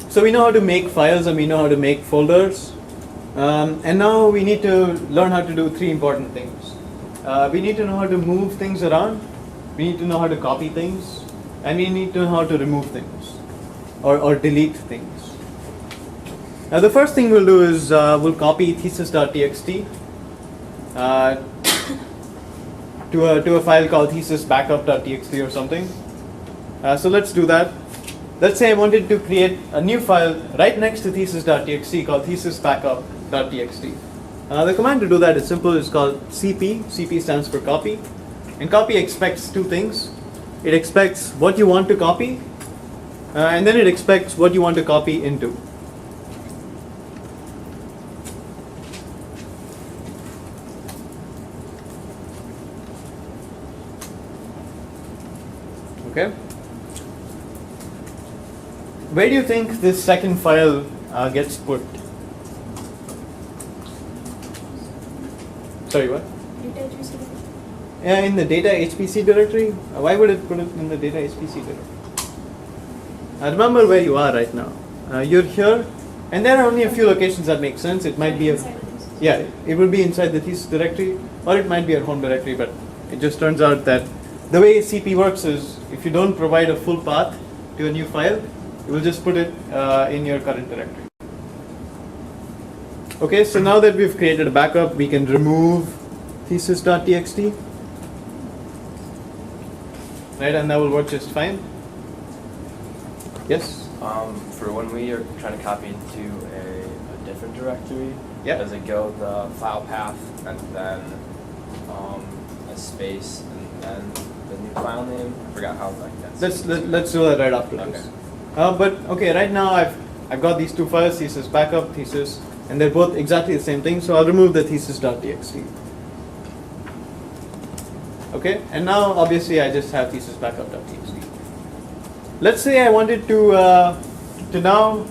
So we know how to make files and we know how to make folders. And now we need to learn how to do three important things. We need to know how to move things around. We need to know how to copy things. And we need to know how to remove things or delete things. Now the first thing we'll do is we'll copy thesis.txt to a file called thesisbackup.txt or something. So let's do that. Let's say I wanted to create a new file right next to thesis.txt called thesisbackup.txt. The command to do that is simple. It's called cp. cp stands for copy. And copy expects two things. It expects what you want to copy, and then it expects what you want to copy into. Okay. Where do you think this second file gets put? Sorry, what? Data HPC directory. Yeah, in the data HPC directory. Why would it put it in the data HPC directory? Remember where you are right now. You're here, and there are only a few locations that make sense. It might be it would be inside the thesis directory, or it might be a home directory. But it just turns out that the way CP works is, if you don't provide a full path to a new file, you will just put it in your current directory. Okay, so now that we've created a backup, we can remove thesis.txt. Right, and that will work just fine. Yes? For when we are trying to copy to a different directory, Yep. does it go the file path and then a space and then the new file name? I forgot how that's. Let's do that right after this. But okay, right now I've got these two files, thesis backup, thesis, and they're both exactly the same thing. So I'll remove the thesis.txt. Okay, and now obviously I just have thesis backup.txt. Let's say I wanted to now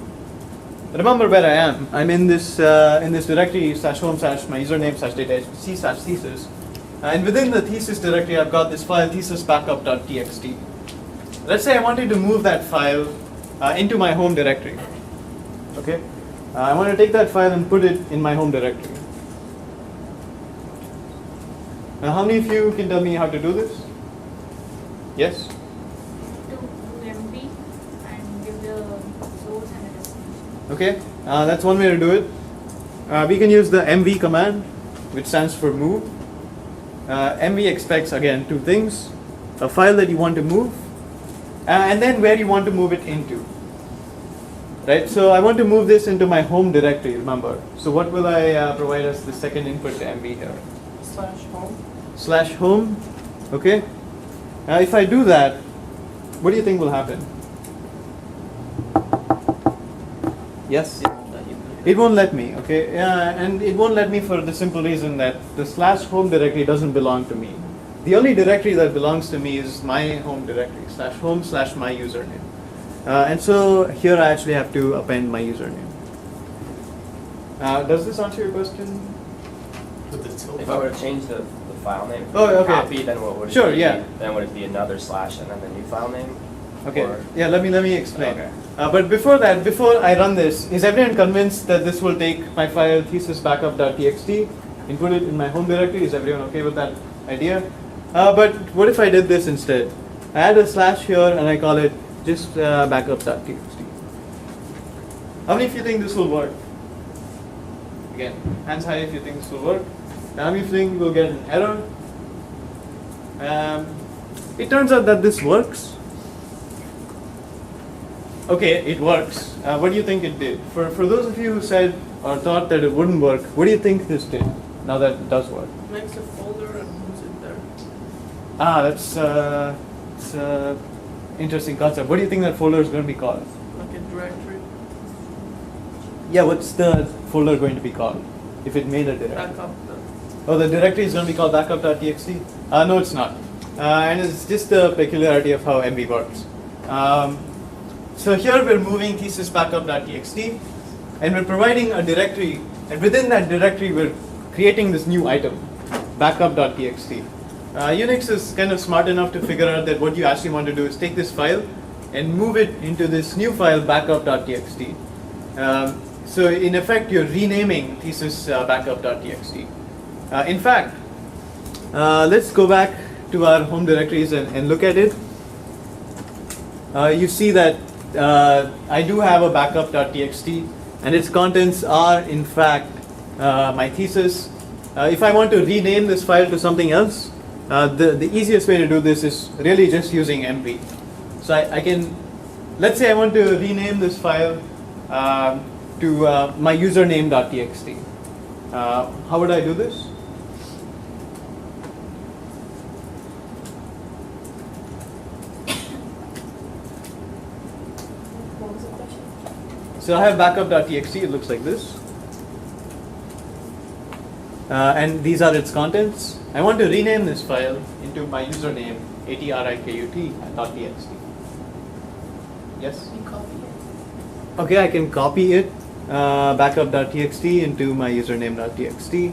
remember where I am. I'm in this directory /home/ my username /data hpc /thesis, and within the thesis directory I've got this file thesis backup.txt. Let's say I wanted to move that file into my home directory. Okay, I want to take that file and put it in my home directory. Now, how many of you can tell me how to do this? Yes? To do MV and give the source and the destination. Okay, that's one way to do it. We can use the mv command, which stands for move. Mv expects, again, two things: a file that you want to move, and then where you want to move it into. Right, so I want to move this into my home directory, remember. So what will I provide as the second input to mv here? /home. Okay. Now if I do that, what do you think will happen? Yes? It won't let me, okay? And it won't let me for the simple reason that the /home directory doesn't belong to me. The only directory that belongs to me is my home directory, /home / my username. And so here I actually have to append my username. Does this answer your question? If I were to change the file name, copy, then what would it Sure, be? yeah. Then would it be another slash and then the new file name? Okay. Or? Yeah, let me explain. Okay. But before that, before I run this, is everyone convinced that this will take my file thesisbackup.txt and put it in my home directory? Is everyone okay with that idea? But what if I did this instead? I add a slash here and I call it just backup.txt. How many of you think this will work? Again, hands high if you think this will work. How many of you think we'll get an error? It turns out that this works. Okay, it works. What do you think it did? For those of you who said or thought that it wouldn't work, what do you think this did? Now that it does work. Makes a folder and moves it there. That's interesting concept. What do you think that folder is going to be called? Like a directory. Yeah, what's the folder going to be called if it made a directory? Backup. Oh, the directory is going to be called backup.txt? No, it's not. And it's just the peculiarity of how MV works. So here we're moving thesis backup.txt, and we're providing a directory, and within that directory we're creating this new item, backup.txt. Unix is kind of smart enough to figure out that what you actually want to do is take this file and move it into this new file backup.txt. So in effect, you're renaming thesis backup.txt. In fact, let's go back to our home directories and look at it. You see that I do have a backup.txt, and its contents are in fact my thesis. If I want to rename this file to something else, the easiest way to do this is really just using mv. So I can, let's say I want to rename this file to my username.txt. How would I do this? What was the question? So I have backup.txt, it looks like this. And these are its contents. I want to rename this file into my username, atrikut.txt. Yes? You copy it. Okay, I can copy it, backup.txt into my username.txt.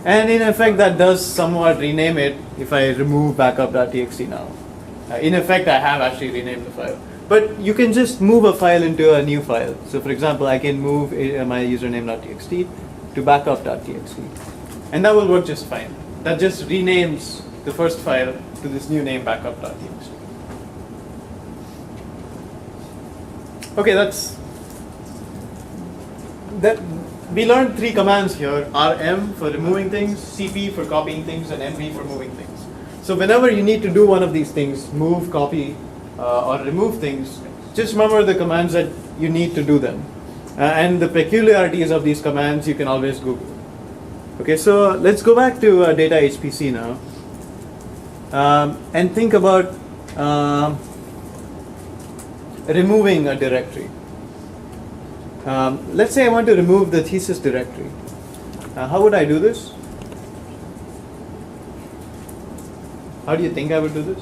And in effect, that does somewhat rename it if I remove backup.txt now. In effect, I have actually renamed the file. But you can just move a file into a new file. So for example, I can move my username.txt to backup.txt. And that will work just fine. That just renames the first file to this new name, backup.txt. Okay, that. We learned 3 commands here: rm for removing things, cp for copying things, and mv for moving things. So whenever you need to do one of these things, move, copy, or remove things, just remember the commands that you need to do them. And the peculiarities of these commands you can always Google. Okay, so let's go back to data HPC now. And think about removing a directory. Let's say I want to remove the thesis directory. How would I do this? How do you think I would do this?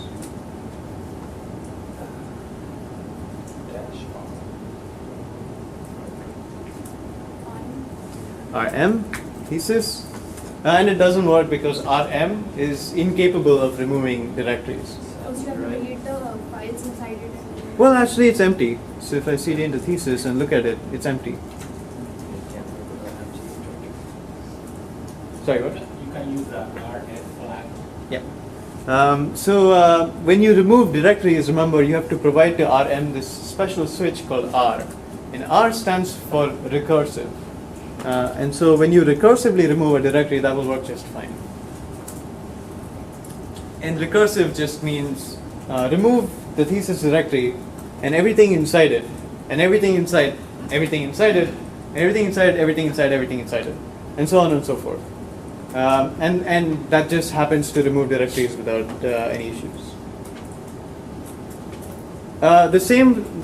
rm thesis, and it doesn't work because rm is incapable of removing directories. So you have to delete the files inside it. Well, actually it's empty. So if I cd into thesis and look at it, it's empty. Sorry, what? You can use the rf flag. Yeah. So when you remove directories, remember you have to provide to rm this special switch called r, and r stands for recursive. And so when you recursively remove a directory, that will work just fine. And recursive just means remove the thesis directory and everything inside it, and everything inside, everything inside it, everything inside, everything inside, everything inside it, and so on and so forth. And that just happens to remove directories without any issues. The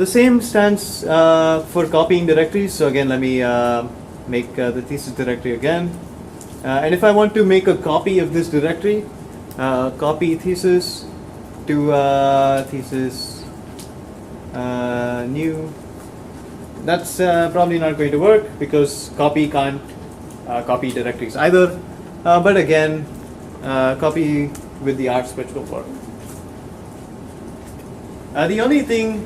same stands for copying directories. So again, let me make the thesis directory again. And if I want to make a copy of this directory, copy thesis to thesis new. That's probably not going to work because copy can't copy directories either. But again, copy with the R switch will work. The only thing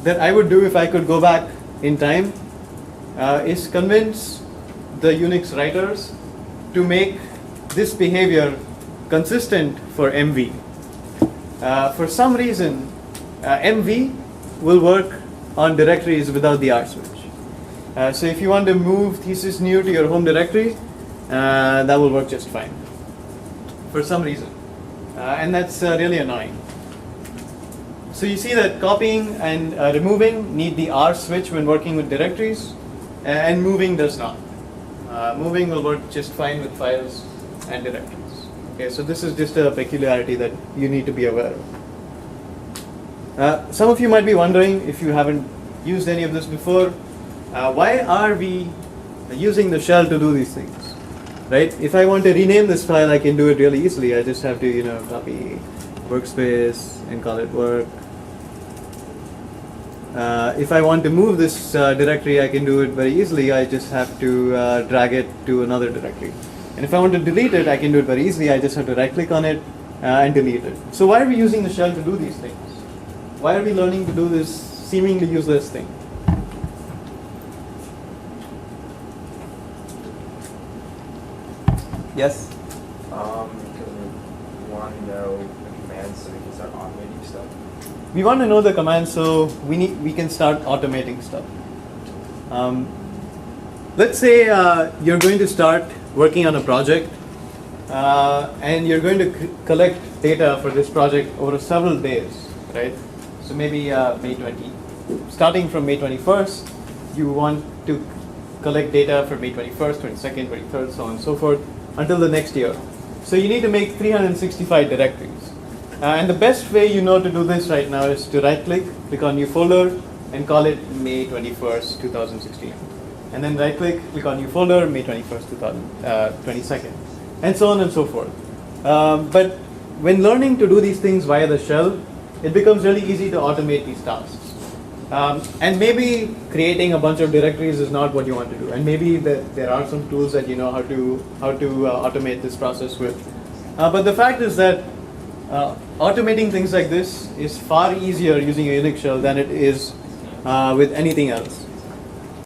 that I would do if I could go back in time is convince the Unix writers to make this behavior consistent for MV. For some reason, MV will work on directories without the R switch. So if you want to move thesis new to your home directory, that will work just fine for some reason. And that's really annoying. So you see that copying and removing need the R switch when working with directories, and moving does not. Moving will work just fine with files and directories. Okay, so this is just a peculiarity that you need to be aware of. Some of you might be wondering, if you haven't used any of this before, why are we using the shell to do these things? Right? If I want to rename this file, I can do it really easily. I just have to, copy workspace and call it work. If I want to move this directory, I can do it very easily. I just have to drag it to another directory. And if I want to delete it, I can do it very easily. I just have to right click on it and delete it. So why are we using the shell to do these things? Why are we learning to do this seemingly useless thing? Yes? Because we want to know the commands so we can start automating stuff. We want to know the commands so we can start automating stuff. Let's say you're going to start working on a project and you're going to collect data for this project over several days, right? So maybe starting from May 21st, you want to collect data for May 21st, 22nd, 23rd, so on and so forth, until the next year. So you need to make 365 directories. And the best way you know to do this right now is to right-click, click on New Folder, and call it May 21st, 2016. And then right-click, click on New Folder, May 21st, 22nd, and so on and so forth. But when learning to do these things via the shell, it becomes really easy to automate these tasks. And maybe creating a bunch of directories is not what you want to do. And maybe there are some tools that you know how to automate this process with. But the fact is that automating things like this is far easier using a Unix shell than it is with anything else.